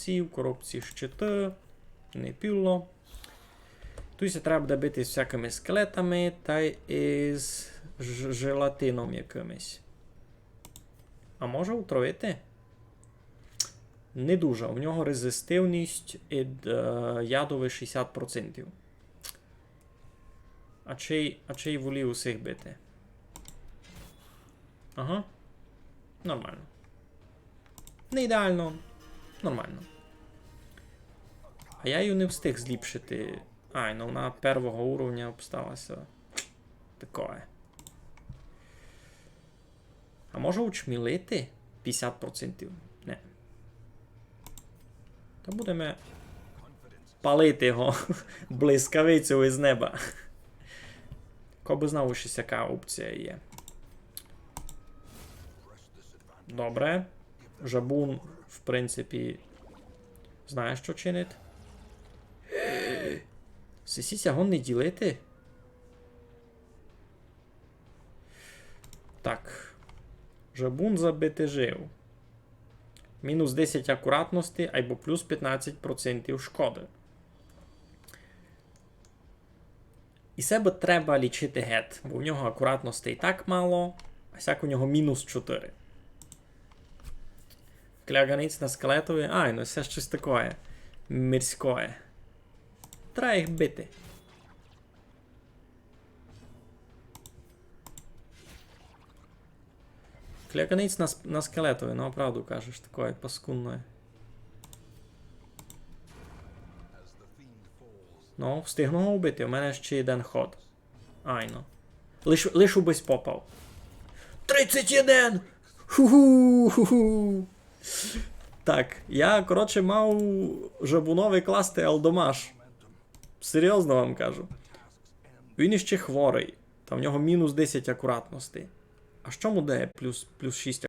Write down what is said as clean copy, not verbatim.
в коробці щити. Не піло. Тут треба буде бити з всякими скелетами та й з желатином якимось. А може отруїти? Не дуже. У нього резистивність від ядових 60%. А чий волів усіх бити? Ага. Нормально. Не ідеально. Нормально. А я її не встиг зліпшити. Ай, ну вона першого уровня обсталася. Такое. А може учмілити? 50%? Не. Та будемо палити його блискавицю із неба. Коби знав, що яка опція є. Добре. Жабун, в принципі, знає, що чинить. Сисіся гон не ділити? Так. Жабун забити жив. Мінус 10 акуратності, або плюс 15% шкоди. І себе треба лічити гет, бо в нього акуратності і так мало, а сяк у нього мінус 4. Кляганиць на скелетові. Ай, ну це щось таке мирське. Треба їх бити. Кляганиць на скелетові, ну правду кажеш, таке паскудне. Ну, встигну його вбити, у мене ще один ход. Ай, ну. Лиш убись попав. 31! Ху-ху! Так, я, коротше, мав жабуновий класти Алдомаш. Серйозно вам кажу. Він іще хворий. Там в нього мінус 10 акуратності. А що му дає плюс 6